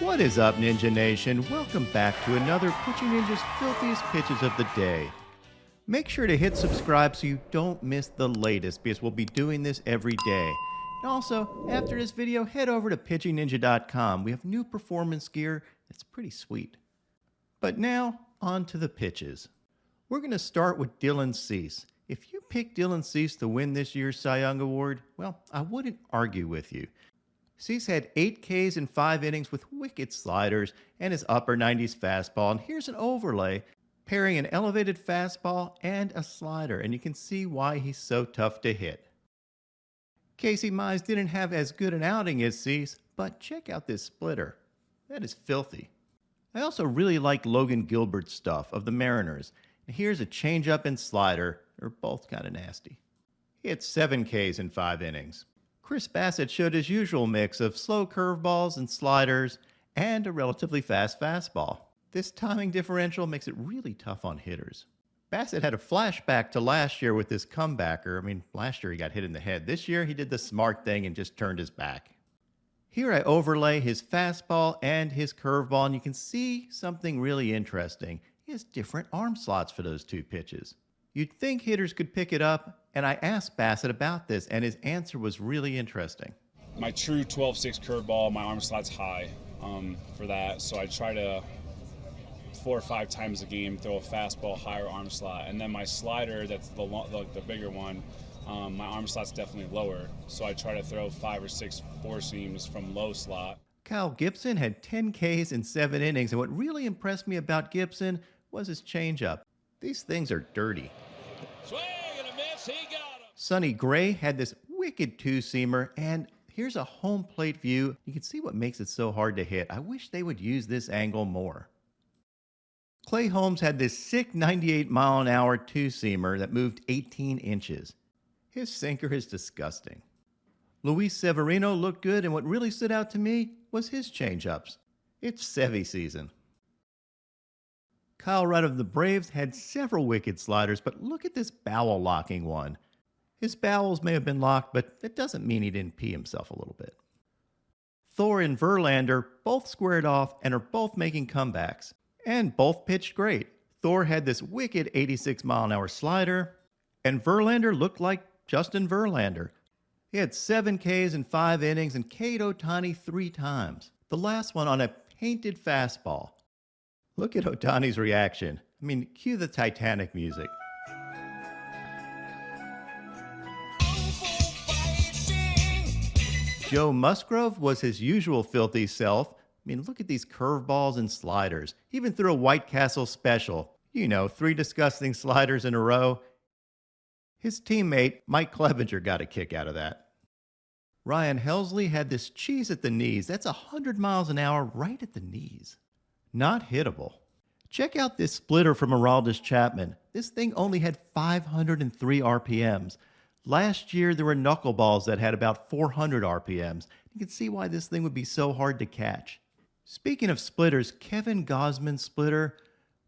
What is up, Ninja Nation? Welcome back to another Pitching Ninja's Filthiest Pitches of the Day. Make sure to hit subscribe so you don't miss the latest, because we'll be doing this every day. And also, after this video, head over to pitchingninja.com. We have new performance gear that's pretty sweet. But now, on to the pitches. We're going to start with Dylan Cease. If you pick Dylan Cease to win this year's Cy Young Award, well, I wouldn't argue with you. Cease had 8 Ks in 5 innings with wicked sliders and his upper 90s fastball. And here's an overlay pairing an elevated fastball and a slider, and you can see why he's so tough to hit. Casey Mize didn't have as good an outing as Cease, but check out this splitter. That is filthy. I also really like Logan Gilbert's stuff of the Mariners. And here's a changeup and slider. They're both kind of nasty. He had 7 Ks in 5 innings. Chris Bassett showed his usual mix of slow curveballs and sliders and a relatively fast fastball. This timing differential makes it really tough on hitters. Bassett had a flashback to last year with this comebacker. Last year he got hit in the head. This year he did the smart thing and just turned his back. Here I overlay his fastball and his curveball, and you can see something really interesting. He has different arm slots for those two pitches. You'd think hitters could pick it up, and I asked Bassett about this, and his answer was really interesting. My true 12-6 curveball, my arm slot's high for that, so I try to 4 or 5 times a game throw a fastball higher arm slot, and then my slider, that's the bigger one, my arm slot's definitely lower, so I try to throw 5 or 6 four seams from low slot. Kyle Gibson had 10 Ks in 7 innings, and what really impressed me about Gibson was his changeup. These things are dirty. Swing and a miss, he got him. Sonny Gray had this wicked two-seamer, and here's a home plate view. You can see what makes it so hard to hit. I wish they would use this angle more. Clay Holmes had this sick 98-mile-an-hour two-seamer that moved 18 inches. His sinker is disgusting. Luis Severino looked good, and what really stood out to me was his changeups. It's Sevy season. Kyle Wright of the Braves had several wicked sliders, but look at this bowel-locking one. His bowels may have been locked, but that doesn't mean he didn't pee himself a little bit. Thor and Verlander both squared off and are both making comebacks. And both pitched great. Thor had this wicked 86-mile-an-hour slider, and Verlander looked like Justin Verlander. He had 7 Ks in 5 innings and K'd Ohtani 3 times. The last one on a painted fastball. Look at Ohtani's reaction. Cue the Titanic music. Joe Musgrove was his usual filthy self. Look at these curveballs and sliders. He even threw a White Castle special. 3 disgusting sliders in a row. His teammate, Mike Clevenger, got a kick out of that. Ryan Helsley had this cheese at the knees. That's 100 miles an hour right at the knees. Not hittable. Check out this splitter from Aroldis Chapman. This thing only had 503 RPMs. Last year, there were knuckleballs that had about 400 RPMs. You can see why this thing would be so hard to catch. Speaking of splitters, Kevin Gausman's splitter,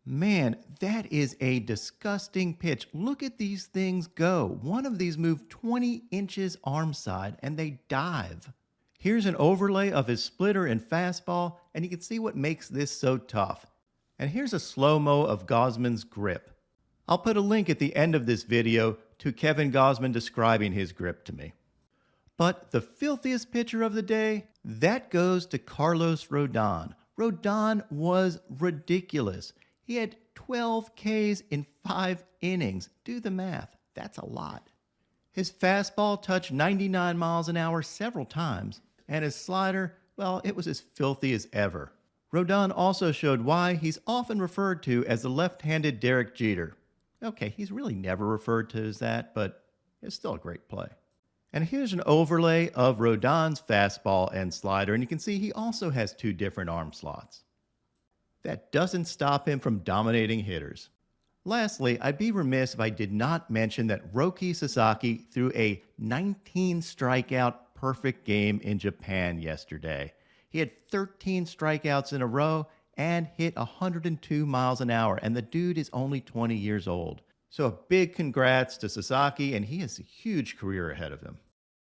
man, that is a disgusting pitch. Look at these things go. One of these moved 20 inches arm side, and they dive. Here's an overlay of his splitter and fastball, and you can see what makes this so tough. And here's a slow-mo of Gausman's grip. I'll put a link at the end of this video to Kevin Gausman describing his grip to me. But the filthiest pitcher of the day, that goes to Carlos Rodon. Rodon was ridiculous. He had 12 Ks in 5 innings. Do the math. That's a lot. His fastball touched 99 miles an hour several times, and his slider, well, it was as filthy as ever. Rodon also showed why he's often referred to as the left-handed Derek Jeter. Okay, he's really never referred to as that, but it's still a great play. And here's an overlay of Rodon's fastball and slider, and you can see he also has 2 different arm slots. That doesn't stop him from dominating hitters. Lastly, I'd be remiss if I did not mention that Roki Sasaki threw a 19-strikeout perfect game in Japan yesterday. He had 13 strikeouts in a row and hit 102 miles an hour, and the dude is only 20 years old. So a big congrats to Sasaki, and he has a huge career ahead of him.